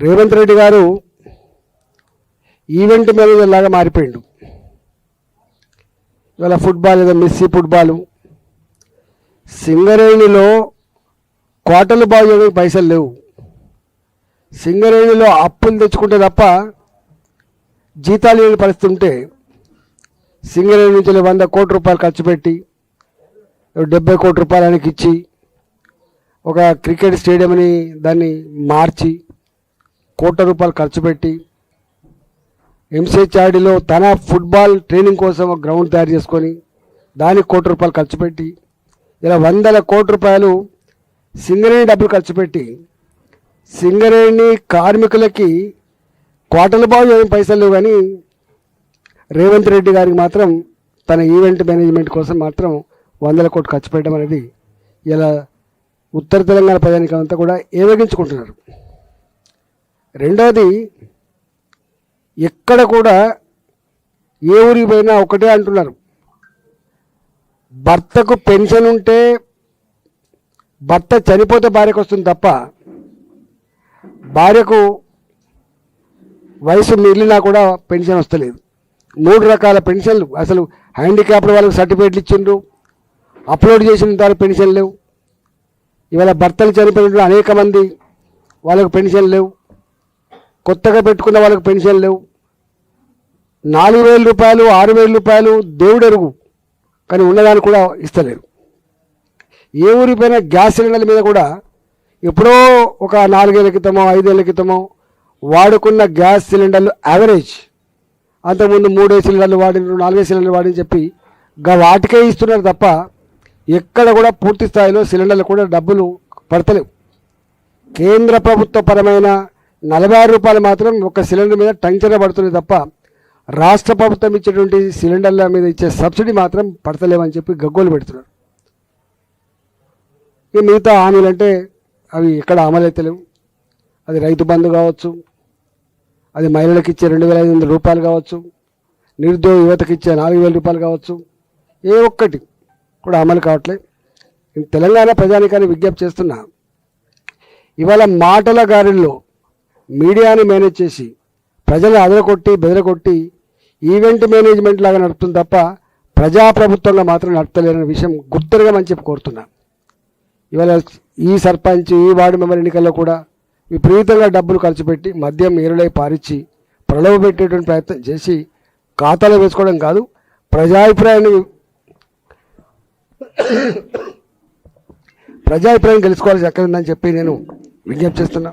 రేవంత్ రెడ్డి గారు event manager లాగా మారిపోయిండు. ఇవాళ ఫుట్బాల్ ఏదో మెస్సీ ఫుట్బాలు, సింగరేణిలో కోటలు బాగు చేయడానికి పైసలు లేవు. సింగరేణిలో అప్పులు తెచ్చుకుంటే తప్ప జీతాలు లేని పరిస్థితి ఉంటే సింగరేణి నుంచి 100 కోట్ల రూపాయలు ఖర్చు పెట్టి 70 కోట్ల రూపాయలు ఆయనకి ఇచ్చి ఒక క్రికెట్ స్టేడియంని దాన్ని మార్చి కోట్ల రూపాయలు ఖర్చు పెట్టి ఎంసీహెచ్ఆర్డీలో తన ఫుట్బాల్ ట్రైనింగ్ కోసం ఒక గ్రౌండ్ తయారు చేసుకొని దానికి కోట్ల రూపాయలు ఖర్చు పెట్టి ఇలా 100 కోట్ల రూపాయలు సింగరేణి డబ్బులు ఖర్చు పెట్టి సింగరేణి కార్మికులకి కోటల బాగు ఏం పైసలు లేవు. కానీ రేవంత్ రెడ్డి గారికి మాత్రం తన ఈవెంట్ మేనేజ్మెంట్ కోసం మాత్రం 100 కోట్లు ఖర్చు పెట్టడం అనేది ఇలా ఉత్తర తెలంగాణ ప్రజానికంతా కూడా ఏవగించుకుంటున్నారు. రెండవది, ఎక్కడ కూడా ఏ ఊరికి పోయినా ఒకటే అంటున్నారు, భర్తకు పెన్షన్ ఉంటే భర్త చనిపోతే భార్యకు వస్తుంది తప్ప భార్యకు వయసు మిగిలినా కూడా పెన్షన్ వస్తలేదు. 3 రకాల పెన్షన్లు, అసలు హ్యాండిక్యాప్డ్ వాళ్ళకి సర్టిఫికేట్లు ఇచ్చిండ్రు, అప్లోడ్ చేసిన దానికి పెన్షన్ లేవు. ఇవాళ భర్తలు చనిపోయిన అనేక మంది వాళ్ళకు పెన్షన్ లేవు, కొత్తగా పెట్టుకున్న వాళ్ళకు పెన్షన్ లేవు. 4,000 రూపాయలు 6,000 రూపాయలు దేవుడు ఎరుగు, కానీ ఉన్నదాన్ని కూడా ఇస్తలేరు. ఏ ఊరిపోయినా గ్యాస్ సిలిండర్ల మీద కూడా ఎప్పుడో ఒక 4 ఏళ్ల క్రితమో 5 ఏళ్ల క్రితమో వాడుకున్న గ్యాస్ సిలిండర్లు యావరేజ్, అంతకుముందు 3 సిలిండర్లు వాడినారు 4 సిలిండర్లు వాడిని చెప్పి వాటికే ఇస్తున్నారు తప్ప ఎక్కడ కూడా పూర్తి స్థాయిలో సిలిండర్లు కూడా డబ్బులు పడతలేవు. కేంద్ర ప్రభుత్వ పరమైన 46 రూపాయలు మాత్రం ఒక సిలిండర్ మీద టంచన పడుతుంది తప్ప రాష్ట్ర ప్రభుత్వం ఇచ్చేటువంటి సిలిండర్ల మీద ఇచ్చే సబ్సిడీ మాత్రం పడతలేవని చెప్పి గగ్గోలు పెడుతున్నారు. ఈ మిగతా హామీలు అంటే అవి ఎక్కడ అమలు అవుతలేవు. అది రైతు బంధు కావచ్చు, అది మహిళలకు ఇచ్చే 2,500 రూపాయలు కావచ్చు, నిరుద్యోగ యువతకి ఇచ్చే 4,000 రూపాయలు కావచ్చు, ఏ ఒక్కటి కూడా అమలు కావట్లేదు. తెలంగాణ ప్రజానికాన్ని విజ్ఞప్తి చేస్తున్నా, ఇవాళ మాటల గారిలో మీడియాని మేనేజ్ చేసి ప్రజలు అదరకొట్టి బెదరకొట్టి ఈవెంట్ మేనేజ్మెంట్ లాగా నడుపుతుంది తప్ప ప్రజాప్రభుత్వంగా మాత్రం నడుపుతలేరనే విషయం గుర్తురగమని చెప్పి కోరుతున్నా. ఇవాళ ఈ సర్పంచ్ ఈ వార్డు మెంబర్ ఎన్నికల్లో కూడా విపరీతంగా డబ్బులు ఖర్చు పెట్టి మద్యం ఏరులై పారిచ్చి ప్రలోభ పెట్టేటువంటి ప్రయత్నం చేసి ఖాతాలో వేసుకోవడం కాదు, ప్రజాభిప్రాయం తెలుసుకోవాల్సి ఎక్కడ ఉందని చెప్పి నేను విజ్ఞప్తి చేస్తున్నా.